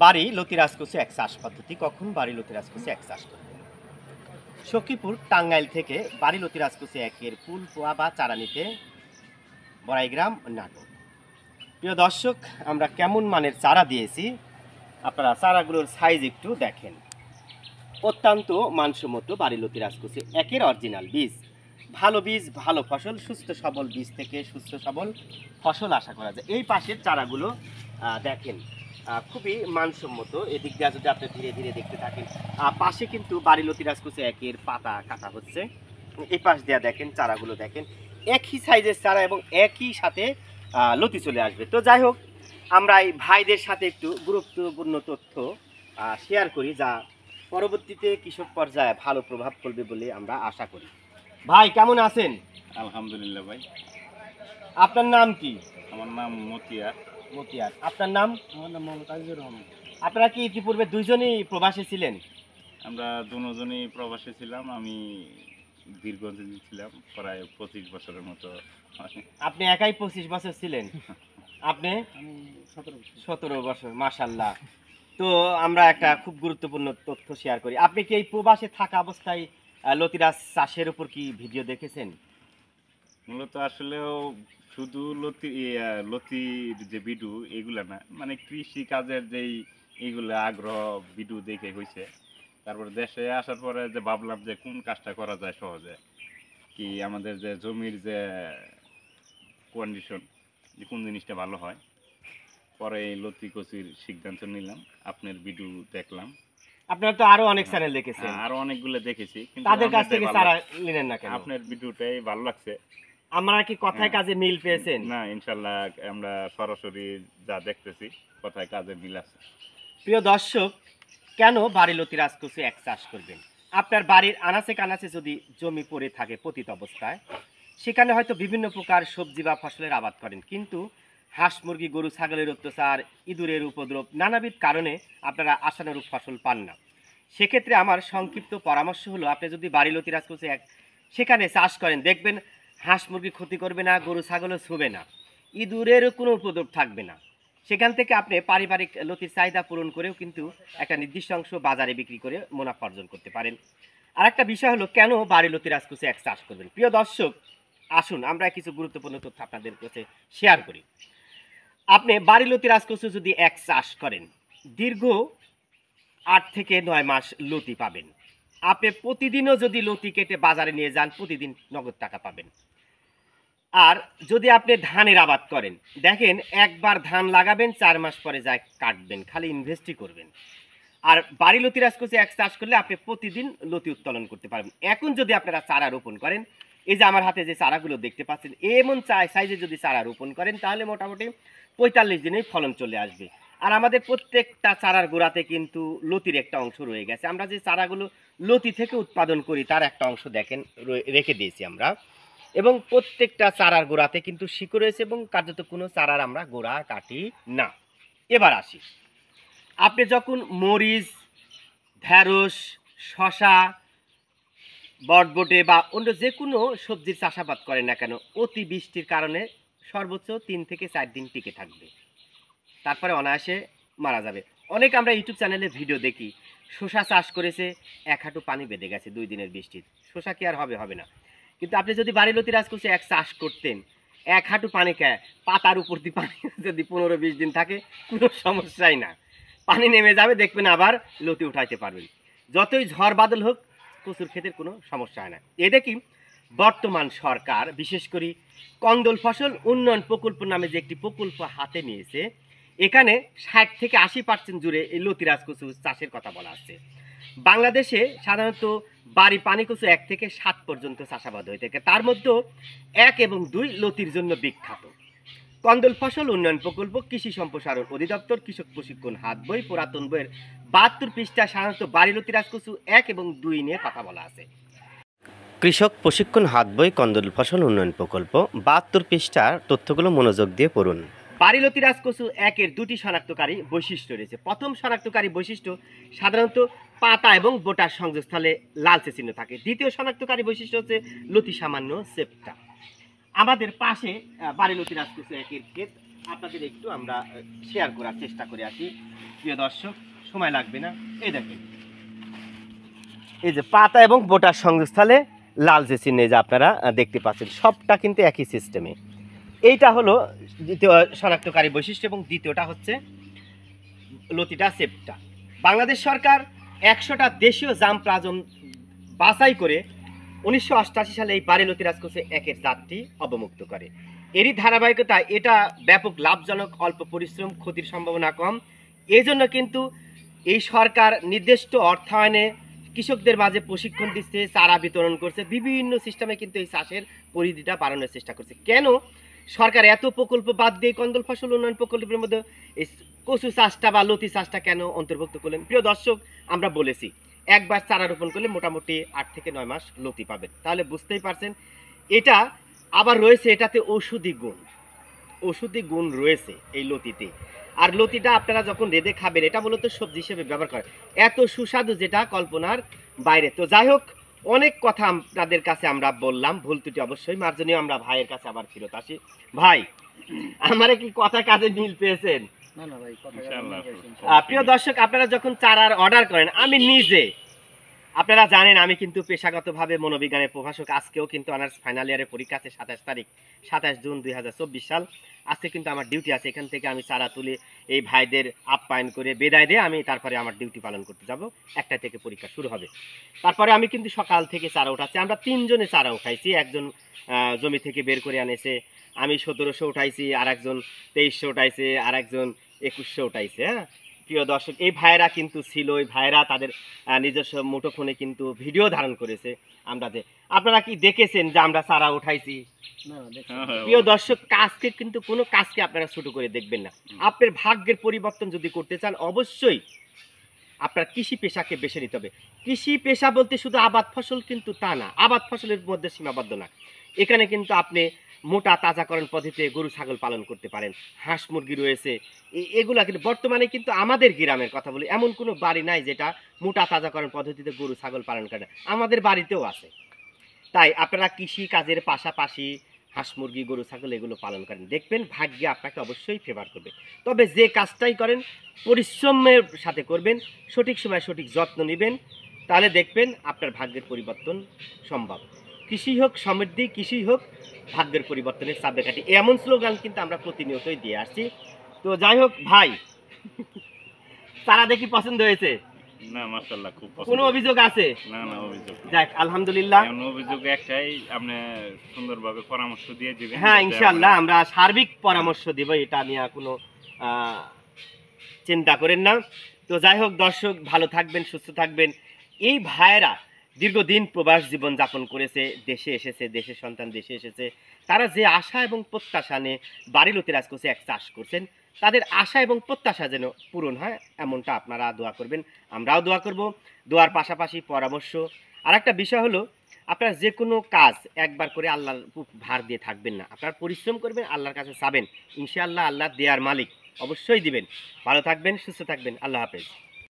বাড়ি লতি রাজকোষে এক চাষ পদ্ধতি। কখন বাড়ি লতি রাজকোষে এক চাষ করবেন? সখীপুর টাঙ্গাইল থেকে বাড়ি লতি রাজকোষে একের ফুল পোয়া বা চারা নিতে বড়াইগ্রাম নাটক। প্রিয় দর্শক, আমরা কেমন মানের চারা দিয়েছি আপনারা চারাগুলোর সাইজ একটু দেখেন। অত্যন্ত মানসম্মত বাড়ি লতি রাজকোষে একের অরিজিনাল বীজ, ভালো বীজ, ভালো ফসল, সুস্থ সবল বীজ থেকে সুস্থ সবল ফসল আশা করা যায়। এই পাশের চারাগুলো দেখেন, খুবই মানসম্মত। এদিক দিয়ে যদি আপনি ধীরে ধীরে দেখতে থাকেন, পাশে কিন্তু বাড়ি লতি রাজকোষে একের পাতা কাটা হচ্ছে। এই পাশ দিয়ে দেখেন, চারাগুলো দেখেন, একই সাইজের চারা এবং একই সাথে লতি চলে আসবে। তো যাই হোক, আমরা এই ভাইদের সাথে একটু গুরুত্বপূর্ণ তথ্য শেয়ার করি, যা পরবর্তীতে কৃষক পর্যায়ে ভালো প্রভাব ফেলবে বলে আমরা আশা করি। ভাই কেমন আছেন? আলহামদুলিল্লাহ ভাই। আপনার নাম কি? আমার নাম মতিয়ার। মতিয়ার। আপনার নাম? আমার নাম মোহাম্মদ আজিজুর রহমান। আপনারা কি ইতিপূর্বে দুইজনই প্রবাসী ছিলেন? আমরা দুজনই প্রবাসী ছিলাম। আমি দীর্ঘদিন ছিলাম, প্রায় 25 বছরের মতো। আপনি একাই 25 বছর ছিলেন? আপনি? আমি 17 বছর। 17 বছর, মাশাআল্লাহ। তো আমরা একটা খুব গুরুত্বপূর্ণ তথ্য শেয়ার করি। আপনি কি এই প্রবাসে থাকা অবস্থায় লতিরাজ চাষের উপর কি ভিডিও দেখেছেন? মূলত আসলেও শুধু লতির যে বিডু এগুলা না, মানে কৃষি কাজের যেই এইগুলা আগ্রহ বিডু দেখে হয়েছে। তারপর দেশে আসার পরে যে ভাবলাম যে কোন কাজটা করা যায় সহজে, কি আমাদের যে জমির যে কন্ডিশন, যে কোন জিনিসটা ভালো হয়। পরে এই লতি কচির সিদ্ধান্ত নিলাম, আপনার ভিডিও দেখলাম। আপনারা তো আরো অনেক চ্যানেল দেখেছেন, আরো অনেকগুলো দেখেছি, কিন্তু তাদের কাছ থেকে চারা নিলেন না কেন? আপনার ভিডিওটাই ভালো লাগছে। আমরা কি কথায় কাজে মিল পেয়েছেন? না, ইনশাল্লাহ আমরা সরাসরি যা দেখতেছি কথায় কাজে মিল আছে। প্রিয় দর্শক, কেন বাড়ি লতি রাজকোষে এক চাষ করবেন? আপনার বাড়ির আনাচে কানাচে যদি জমি পড়ে থাকে পতিত অবস্থায়, সেখানে হয়তো বিভিন্ন প্রকার সবজি বা ফসলের আবাদ করেন, কিন্তু হাঁস মুরগি গরু ছাগলের অত্যাচার, ইঁদুরের উপদ্রব, নানাবিধ কারণে আপনারা আশানুরূপ ফসল পান না। সেক্ষেত্রে আমার সংক্ষিপ্ত পরামর্শ হলো, আপনি যদি বাড়ি লতি রাজকোষে সেখানে চাষ করেন, দেখবেন হাঁস মুরগি ক্ষতি করবে না, গরু ছাগলও ছুবে না, ইঁদুরেরও কোনো উপদ্রব থাকবে না। সেখান থেকে আপনি পারিবারিক লতির চাহিদা পূরণ করেও কিন্তু একটা নির্দিষ্ট অংশ বাজারে বিক্রি করে মুনাফা অর্জন করতে পারেন। আর একটা বিষয় হলো, কেন বাড়ি লতি রাজকোষে এক চাষ করবেন? প্রিয় দর্শক, আসুন আমরা কিছু গুরুত্বপূর্ণ তথ্য আপনাদের কাছে শেয়ার করি। আপনি বাড়ি লতি রাজকোষে যদি এক চাষ করেন, দীর্ঘ 8 থেকে 9 মাস লতি পাবেন। আপনি প্রতিদিনও যদি লতি কেটে বাজারে নিয়ে যান, প্রতিদিন নগদ টাকা পাবেন। আর যদি আপনি ধানের আবাদ করেন, দেখেন একবার ধান লাগাবেন, 4 মাস পরে যায় কাটবেন, খালি ইনভেস্টই করবেন। আর বাড়ি লতি রাজকোষে এক চাষ করলে আপনি প্রতিদিন লতি উত্তোলন করতে পারবেন। এখন যদি আপনারা চারা রোপণ করেন, এই যে আমার হাতে যে চারাগুলো দেখতে পাচ্ছেন, এমন সাইজে যদি চারা রোপণ করেন, তাহলে মোটামুটি 45 দিনেই ফলন চলে আসবে। আর আমাদের প্রত্যেকটা চারার গোড়াতে কিন্তু লতির একটা অংশ রয়ে গেছে। আমরা যে চারাগুলো লতি থেকে উৎপাদন করি, তার একটা অংশ দেখেন রেখে দিয়েছি আমরা। এবং প্রত্যেকটা চারার গোড়াতে কিন্তু শিকড় রয়েছে, এবং কার্যত কোনো চারার আমরা গোড়া কাটি না। এবার আসি, আপনি যখন মরিচ, ঢেঁড়স, শশা, বটবটে বা অন্য যে কোনো সবজির চাষাবাদ করেন না কেন, অতি বৃষ্টির কারণে সর্বোচ্চ 3 থেকে 4 দিন টিকে থাকবে, তারপরে অনায়াসে মারা যাবে। অনেক আমরা ইউটিউব চ্যানেলে ভিডিও দেখি, শসা চাষ করেছে, 1 হাঁটু পানি বেঁধে গেছে 2 দিনের বৃষ্টির, শসা কি আর হবে? হবে না। কিন্তু আপনি যদি বাড়ি লতি রাজকোষে এক চাষ করতেন, 1 হাঁটু পানি খায়, পাতার উপর দিয়ে পানি যদি 15-20 দিন থাকে, কোনো সমস্যাই না, পানি নেমে যাবে, দেখবেন আবার লতি উঠাইতে পারবেন। যতই ঝড় বাদল হোক, কচুর ক্ষেতের কোনো সমস্যা হয় না। এটা কি, বর্তমান সরকার বিশেষ করে কন্দল ফসল উন্নয়ন প্রকল্প নামে যে একটি প্রকল্প হাতে নিয়েছে, এখানে 60 থেকে 80% জুড়ে এই লতি রাজকচু চাষের কথা বলা আছে। বাংলাদেশে সাধারণত বাড়ি পানিকচু 1 থেকে 7 পর্যন্ত চাষাবাদ হয়ে থাকে, তার মধ্যে 1 এবং 2 লতির জন্য বিখ্যাত। কন্দল ফসল উন্নয়ন প্রকল্প, কৃষি সম্প্রসারণ অধিদপ্তর, কৃষক প্রশিক্ষণ হাত বই, পুরাতন বইয়ের 72 পৃষ্ঠা সাধারণত বাড়ি লতি রাজকচু 1 এবং 2 নিয়ে কথা বলা আছে। কৃষক প্রশিক্ষণ হাত বই কন্দল ফসল উন্নয়ন প্রকল্প 72 পৃষ্ঠার তথ্যগুলো মনোযোগ দিয়ে পড়ুন। বাড়ি লতি রাজকচু 1-এর 2টি শনাক্তকারী বৈশিষ্ট্য রয়েছে। প্রথম শনাক্তকারী বৈশিষ্ট্য, সাধারণত পাতা এবং বোটার সংযোগস্থলে লালচে চিহ্ন থাকে। দ্বিতীয় শনাক্তকারী বৈশিষ্ট্য হচ্ছে লতি সামান্য চেপ্টা। আমাদের পাশে বাড়ি লতি রাজকচু 1-এর ক্ষেত, আপনাদের একটু আমরা শেয়ার করার চেষ্টা করে আসি। প্রিয় দর্শক, সময় লাগবে না। এই দেখেন, এই যে পাতা এবং বোটার সংযোগস্থলে লাল যে চিহ্ন যে আপনারা দেখতে পাচ্ছেন, সবটা কিন্তু একই সিস্টেমে। এইটা হলো দ্বিতীয় শনাক্তকারী বৈশিষ্ট্য এবং দ্বিতীয়টা হচ্ছে লতিটা সেপ্টা। বাংলাদেশ সরকার 100টা দেশীয় জাম প্লাজম বাছাই করে 1988 সালে এই বাড়ি লতি রাজকোষে একের জাতটি অবমুক্ত করে। এরই ধারাবাহিকতায় এটা ব্যাপক লাভজনক, অল্প পরিশ্রম, ক্ষতির সম্ভাবনা কম। এই জন্য কিন্তু এই সরকার নির্দিষ্ট অর্থায়নে কৃষকদের মাঝে প্রশিক্ষণ দিচ্ছে, চারা বিতরণ করছে, বিভিন্ন সিস্টেমে কিন্তু এই চাষের পরিধিটা বাড়ানোর চেষ্টা করছে। কেন সরকার এত প্রকল্প বাদ দিয়ে কন্দল ফসল উন্নয়ন প্রকল্পের মধ্যে এই কচু চাষটা বা লতি চাষটা কেন অন্তর্ভুক্ত করলেন? প্রিয় দর্শক, আমরা বলেছি একবার চারা রোপণ করলে মোটামুটি 8 থেকে 9 মাস লতি পাবেন। তাহলে বুঝতেই পারছেন, এটা আবার রয়েছে এটাতে ঔষধি গুণ রয়েছে এই লতিতে। আর লতিটা আপনারা যখন রেঁধে খাবেন, এটা মূলত সবজি হিসেবে ব্যবহার করে, এত সুস্বাদু যেটা কল্পনার বাইরে। তো যাই হোক, অনেক কথা আপনাদের কাছে আমরা বললাম, ভুল ত্রুটি অবশ্যই মার্জনীয়। আমরা ভাইয়ের কাছে আবার ফেরত আসি। ভাই, আমারে কি কথা কাজে মিল পেয়েছেন? না না ভাই, কথা ইনশাআল্লাহ। প্রিয় দর্শক, আপনারা যখন চারার অর্ডার করেন, আমি নিজে, আপনারা জানেন আমি কিন্তু পেশাগতভাবে মনোবিজ্ঞানের প্রভাষক। আজকেও কিন্তু অনার্স ফাইনাল ইয়ারের পরীক্ষা আছে 27 জুন 2024 সাল। আজকে কিন্তু আমার ডিউটি আছে। এখান থেকে আমি চারা তুলে এই ভাইদের আপ্যায়ন করে বিদায় দিয়ে আমি তারপরে আমার ডিউটি পালন করতে যাব। 1টা থেকে পরীক্ষা শুরু হবে। তারপরে আমি কিন্তু সকাল থেকে চারা উঠাচ্ছি। আমরা 3 জনে চারা উঠাইছি। একজন জমি থেকে বের করে আনেছে, আমি 1700 উঠাইছি, আর একজন 2300 উঠাইছে, আর একজন 2100 উঠাইছে। হ্যাঁ প্রিয় দর্শক, এই ভাইয়েরা কিন্তু ছিল, এই ভাইয়েরা তাদের নিজস্ব মুঠোফোনে কিন্তু ভিডিও ধারণ করেছে। আমরা যে, আপনারা কি দেখেছেন যে আমরা চারা উঠাইছি? না না, দেখছি। প্রিয় দর্শক, কাজকে কিন্তু কোনো কাজকে আপনারা ছোট করে দেখবেন না। আপনার ভাগ্যের পরিবর্তন যদি করতে চান, অবশ্যই আপনার কৃষি পেশাকে বেছে নিতে হবে। কৃষি পেশা বলতে শুধু আবাদ ফসল কিন্তু তা না, আবাদ ফসলের মধ্যে সীমাবদ্ধ না। এখানে কিন্তু আপনি মোটা তাজাকরণ পদ্ধতিতে গরু ছাগল পালন করতে পারেন, হাঁস মুরগি রয়েছে। এগুলা কিন্তু বর্তমানে কিন্তু আমাদের গ্রামের কথা বলি, এমন কোনো বাড়ি নাই যেটা মোটা তাজাকরণ পদ্ধতিতে গরু ছাগল পালন করে। আমাদের বাড়িতেও আছে। তাই আপনারা কৃষি কাজের পাশাপাশি হাঁস মুরগি গরু ছাগল এগুলো পালন করেন, দেখবেন ভাগ্যে আপনাকে অবশ্যই ফেভার করবে। তবে যে কাজটাই করেন পরিশ্রমের সাথে করবেন, সঠিক সময় সঠিক যত্ন নেবেন, তাহলে দেখবেন আপনার ভাগ্যের পরিবর্তন সম্ভব। কৃষি হোক সমৃদ্ধি, কৃষি হোক ভাগ্যের পরিবর্তনের চাবিকাঠি, এমন স্লোগান কিন্তু আমরা প্রতিনিয়তই দিয়ে আসছি। তো যাই হোক ভাই, তারা দেখি পছন্দ হয়েছে? না মাশাআল্লাহ, খুব পছন্দ। কোনো অভিযোগ আছে? না না, অভিযোগ নেই। যাক আলহামদুলিল্লাহ। এমন অভিযোগ একটাই, আপনি সুন্দরভাবে পরামর্শ দিয়ে দিবেন। হ্যাঁ যাতে ইনশাআল্লাহ আমরা সার্বিক পরামর্শ দিব, এটা নিয়ে কোনো চিন্তা করেন না। তো যাই হোক দর্শক, ভালো থাকবেন, সুস্থ থাকবেন। এই ভাইয়েরা দীর্ঘদিন প্রবাস জীবন যাপন করেছে, দেশে এসেছে, দেশের সন্তান দেশে এসেছে। তারা যে আশা এবং প্রত্যাশা নিয়ে বাড়ি লতি রাজকোষে এক চাষ করছেন, তাদের আশা এবং প্রত্যাশা যেন পূরণ হয়, এমনটা আপনারা দোয়া করবেন, আমরাও দোয়া করব। দোয়ার পাশাপাশি পরামর্শ। আর একটা বিষয় হলো, আপনারা যে কোনো কাজ একবার করে আল্লাহর ভার দিয়ে থাকবেন না। আপনারা পরিশ্রম করবেন, আল্লাহর কাছে চাবেন, ইনশাআল্লাহ আল্লাহ দেয়ার মালিক, অবশ্যই দিবেন। ভালো থাকবেন, সুস্থ থাকবেন, আল্লাহ হাফেজ।